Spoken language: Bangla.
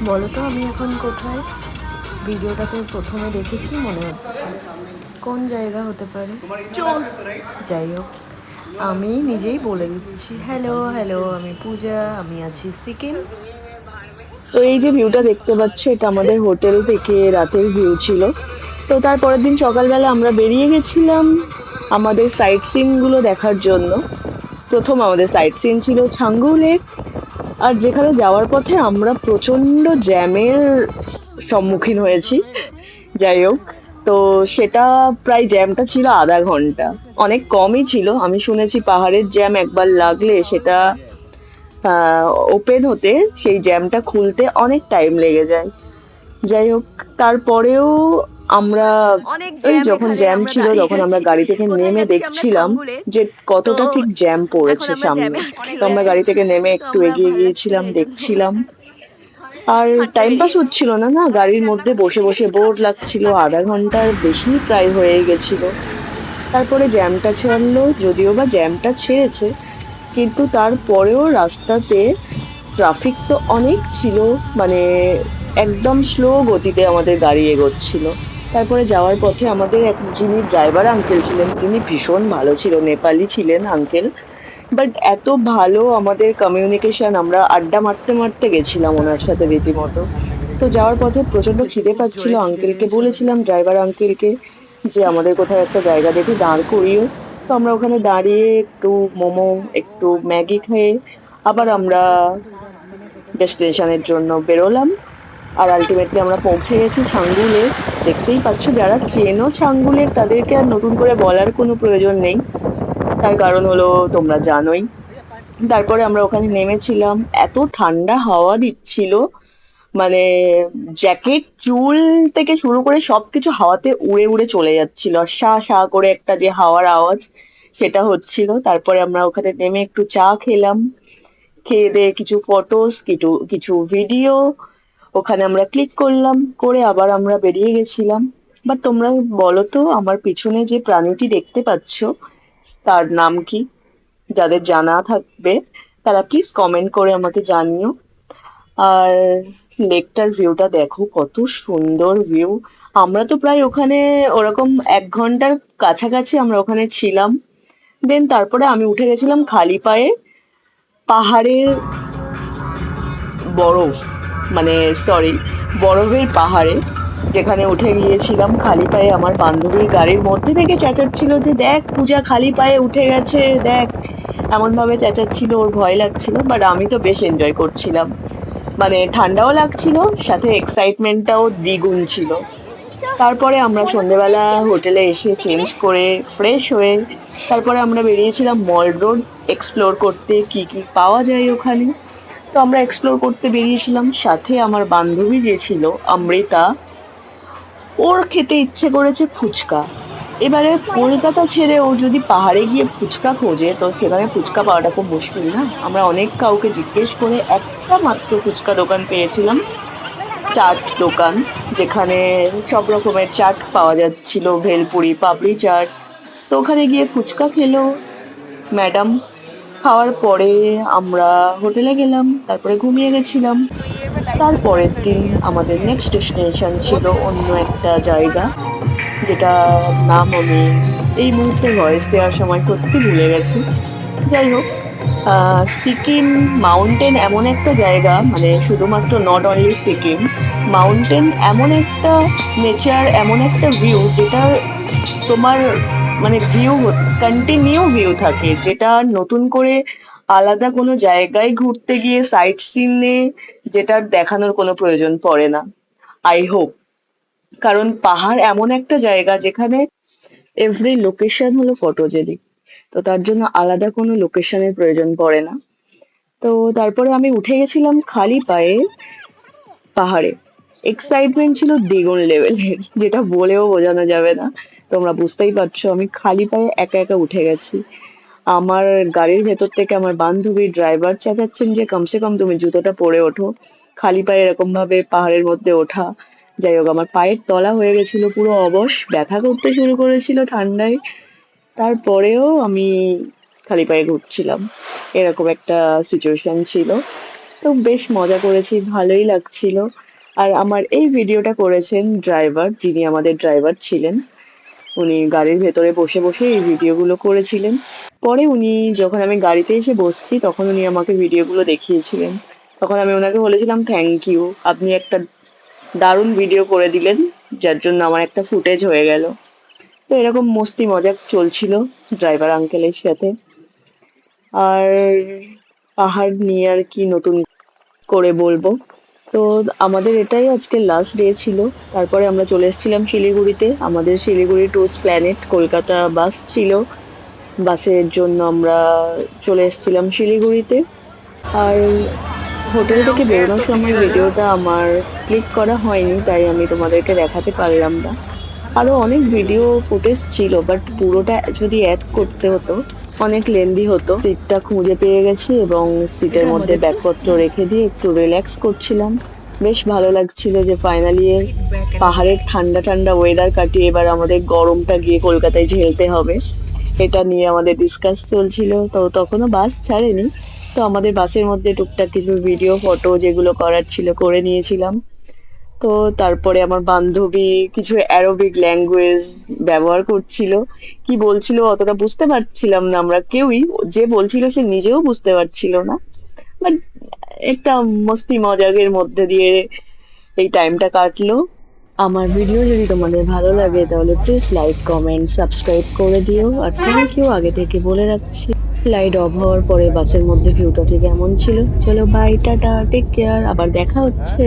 বলো তো আমি এখন কোথায়? ভিডিওটাতে প্রথমে দেখে কি মনে হচ্ছে? কোন জায়গা হতে পারে? যাই হোক, আমি নিজেই বলে দিচ্ছি। হ্যালো হ্যালো, আমি পূজা, আমি আছি সিকিম। তো এই যে ভিউটা দেখতে পাচ্ছ, এটা আমাদের হোটেল থেকে রাতের ভিউ ছিল। তো তারপরের দিন সকালবেলা আমরা বেরিয়ে গেছিলাম আমাদের সাইট সিন গুলো দেখার জন্য। প্রথম আমাদের সাইট সিন ছিল ছাঙ্গু লেক। আর যেখানে যাওয়ার পথে আমরা প্রচন্ড জ্যামের সম্মুখীন হয়েছি। যাই হোক, তো সেটা প্রায় জ্যামটা ছিল আধা ঘন্টা। অনেক কমই ছিল। আমি শুনেছি পাহাড়ের জ্যাম একবার লাগলে সেটা ওপেন হতে, সেই জ্যামটা খুলতে অনেক টাইম লেগে যায়। যাই হোক, তারপরেও আমরা অনেক ওই জ্যাম, যখন এখানে জ্যাম আমরা ছিল দাঁড়িয়ে তখন আমরা আছি। গাড়ি থেকে কোথায় নেমে যাচ্ছি? আমরা দেখছিলাম ছাঙ্গুলে। যে তো কতটা ঠিক জ্যাম এখন পড়েছে আমরা সামনে। জ্যামে আটকে তো আমরা গেছি। গাড়ি থেকে নেমে তো একটু আমরা এগিয়ে ভাল লাগছে না গিয়েছিলাম, এই জন্য দেখছিলাম। আর হাঁটতে টাইম পাস বেরিয়ে। হচ্ছিল না, না গাড়ির মধ্যে বসে বসে বোর লাগছিল। আধা ঘন্টার বেশি প্রায় হয়ে গেছিল। তারপরে জ্যামটা ছাড়লো, যদিও বা জ্যামটা ছেড়েছে, কিন্তু তারপরেও রাস্তাতে ট্রাফিক তো অনেক ছিল। মানে একদম স্লো গতিতে আমাদের গাড়ি এগোচ্ছিল। তারপরে যাওয়ার পথে আমাদের এক যিনি ড্রাইভার আঙ্কেল ছিলেন, তিনি ভীষণ ভালো ছিল, নেপালি ছিলেন আঙ্কেল। বাট এত ভালো আমাদের কমিউনিকেশন, আমরা আড্ডা মারতে মারতে গেছিলাম ওনার সাথে রীতিমতো। তো যাওয়ার পথে প্রচন্ড বেশ খিদে খুব পাচ্ছিল, জোরে খিদে আঙ্কেলকে পেয়েছে আমাদের। বলেছিলাম, ড্রাইভার আঙ্কেলকে, যে আমাদের কোথাও একটা জায়গা দেখে দাঁড় করিও। তো আমরা ওখানে দাঁড়িয়ে একটু মোমো, একটু ম্যাগি খেয়ে আবার আমরা ডেস্টিনেশনের জন্য বেরোলাম। আর আলটিমেটলি আমরা পৌঁছে গেছি ছাঙ্গু লেক। দেখতেই পাচ্ছ, যারা চেনো ছাঙ্গু লেক তাদেরকে আর নতুন করে বলার কোনো প্রয়োজন নেই। তার কারণ হলো তোমরা জানোই। তারপরে আমরা ওখানে নেমেছিলাম। এত ঠান্ডা হাওয়া দিচ্ছিল, মানে জ্যাকেট, চুল থেকে শুরু করে সবকিছু হাওয়াতে উড়ে উড়ে চলে যাচ্ছিল। আর শা শা করে একটা যে হাওয়ার আওয়াজ, সেটা হচ্ছিল। তারপরে আমরা ওখানে নেমে একটু চা খেলাম। খেয়ে দেয়ে কিছু ফটোস, কিছু কিছু ভিডিও ওখানে আমরা ক্লিক করলাম, করে আবার আমরা বেরিয়ে গেছিলাম। বাট তোমরা বলো তো, আমার পিছনে যে প্রাণীটি দেখতে পাচ্ছ তার নাম কি? যাদের জানা থাকবে তারা প্লিজ কমেন্ট করে আমাকে জানিও। আর লেকটার ভিউটা দেখো, কত সুন্দর ভিউ। আমরা তো প্রায় ওখানে ওরকম 1 ঘন্টার কাছাকাছি আমরা ওখানে ছিলাম। দেন তারপরে আমি উঠে গেছিলাম খালি পায়ে পাহাড়ের বরফ, মানে সরি, বরফের পাহাড়ে, যেখানে উঠে গিয়েছিলাম খালি পায়ে। আমার বান্ধবী গাড়ির মধ্যে থেকে চেঁচাচ্ছিল যে দেখ পূজা খালি পায়ে উঠে গেছে, দেখ। এমন ভাবে চেঁচাচ্ছিল, ওর ভয় লাগছিল, বাট আমি তো বেশ এনজয় করছিলাম। মানে ঠান্ডাও লাগছিল, সাথে এক্সাইটমেন্টটাও দ্বিগুণ ছিল। তারপরে আমরা সন্ধেবেলা হোটেলে এসে চেঞ্জ করে ফ্রেশ হয়ে তারপরে আমরা বেরিয়েছিলাম মল রোড এক্সপ্লোর করতে, কি কি পাওয়া যায় ওখানে। তো আমরা এক্সপ্লোর করতে বেরিয়েছিলাম। সাথে আমার বান্ধবী যে ছিল, অমৃতা, ওর খেতে ইচ্ছে করেছে ফুচকা। এবারে কলকাতা ছেড়ে ও যদি পাহাড়ে গিয়ে ফুচকা খোঁজে, তো সেখানে ফুচকা পাওয়াটা খুব মুশকিল না। আমরা অনেক কাউকে জিজ্ঞেস করে একটা মাত্র ফুচকা দোকান পেয়েছিলাম, চাট দোকান, যেখানে সব রকমের চাট পাওয়া যাচ্ছিল, ভেলপুরি, পাপড়ি চাট। তো ওখানে গিয়ে ফুচকা খেলো ম্যাডাম। খাওয়ার পরে আমরা হোটেলে গেলাম, তারপরে ঘুমিয়ে গেছিলাম। তারপরের দিন আমাদের নেক্সট ডেস্টিনেশন ছিল অন্য একটা জায়গা, যেটা নাম আমি এই মুহূর্তে ভয়েস দেওয়ার সময় সত্যি ভুলে গেছি। যাই হোক, সিকিম মাউন্টেন এমন একটা জায়গা, মানে শুধুমাত্র নট অনলি সিকিম, মাউন্টেন এমন একটা নেচার, এমন একটা ভিউ যেটা তোমার, মানে ভিউ কন্টিনিউ ভিউ থাকে, যেটা নতুন করে আলাদা কোনো জায়গায় ঘুরতে গিয়ে সাইট সিনে যেটার দেখানোর কোনো প্রয়োজন পড়ে না, আই হোপ। কারণ পাহাড় এমন একটা জায়গা যেখানে এভরি লোকেশন হলো ফটোজেনিক। তো তার জন্য আলাদা কোনো লোকেশনের প্রয়োজন পড়ে না। তো তারপরে আমি উঠে গেছিলাম খালি পায়ে পাহাড়ে। এক্সাইটমেন্ট ছিল দ্বিগুণ লেভেলের, যেটা বলেও বোঝানো যাবে না। তোমরা বুঝতেই পারছো আমি খালি পায়ে একা একা উঠে গেছি। আমার গাড়ির ভেতর থেকে আমার বান্ধবী ড্রাইভার চেঁচাচ্ছেন যে কমসে কম তুমি জুতোটা পরে ওঠো, খালি পায়ে এরকম ভাবে পাহাড়ের মধ্যে ওঠা। যাই হোক, আমার পায়ের তলা হয়ে গেছিল পুরো অবশ, ব্যথা করতে শুরু করেছিল ঠান্ডায়। তারপরেও আমি খালি পায়ে ঘুরছিলাম, এরকম একটা সিচুয়েশন ছিল। তো বেশ মজা করেছি, ভালোই লাগছিল। আর আমার এই ভিডিওটা করেছেন ড্রাইভার, যিনি আমাদের ড্রাইভার ছিলেন। উনি গাড়ির ভেতরে বসে বসে এই ভিডিওগুলো করেছিলেন। পরে উনি যখন আমি গাড়িতে এসে বসছি তখন উনি আমাকে ভিডিওগুলো দেখিয়েছিলেন। তখন আমি ওনাকে বলেছিলাম থ্যাংক ইউ, আপনি একটা দারুণ ভিডিও করে দিলেন, যার জন্য আমার একটা ফুটেজ হয়ে গেল। তো এরকম মস্তি মজাক চলছিল ড্রাইভার আঙ্কেলের সাথে। আর পাহাড় নিয়ে আর কি নতুন করে বলবো। তো আমাদের এটাই আজকে লাস্ট ডে ছিল। তারপরে আমরা চলে এসেছিলাম শিলিগুড়িতে। আমাদের শিলিগুড়ি টুস প্ল্যানেট কলকাতা বাস ছিল। বাসের জন্য আমরা চলে এসেছিলাম শিলিগুড়িতে। আর হোটেল থেকে বেরোনোর সময় ভিডিওটা আমার ক্লিক করা হয়নি, তাই আমি তোমাদেরকে দেখাতে পারলাম না। আরো অনেক ভিডিও ফুটেজ ছিল, বাট পুরোটা যদি অ্যাড করতে হতো অনেক লেন্দি হতো। সিটটা খুঁজে পেয়ে গেছি এবং সিটের মধ্যে ব্যাগপত্র রেখে দিয়ে একটু রিল্যাক্স করছিলাম। বেশ ভালো লাগছিল যে ফাইনালি পাহাড়ের ঠান্ডা ঠান্ডা ওয়েদার কাটিয়ে এবার আমাদের গরমটা গিয়ে কলকাতায় ঝেলতে হবে, এটা নিয়ে আমাদের ডিসকাস চলছিল। তো তখনও বাস ছাড়েনি, তো আমাদের বাসের মধ্যে টুকটাক কিছু ভিডিও ফটো যেগুলো করার ছিল করে নিয়েছিলাম। তো তারপরে আমার বান্ধবী কিছু অ্যারোবিক ল্যাঙ্গুয়েজ ব্যবহার করছিল, কি বলছিল অতটা বুঝতে পারছিলাম না আমরা কেউই, যে বলছিল সে নিজেও বুঝতে পারছিল না। বাট একটা মস্তি মজাকের মধ্যে দিয়ে এই টাইমটা কাটলো। আমার ভিডিও যদি তোমাদের ভালো লাগে তাহলে প্লিজ লাইক কমেন্ট সাবস্ক্রাইব করে দিও। আর থ্যাংক ইউ আগে থেকে বলে রাখছি। লাইট অফ হওয়ার পরে বাসের মধ্যে ভিউটা ঠিক এমন ছিল। চলো বাই, টাটা, টেক কেয়ার, আবার দেখা হচ্ছে।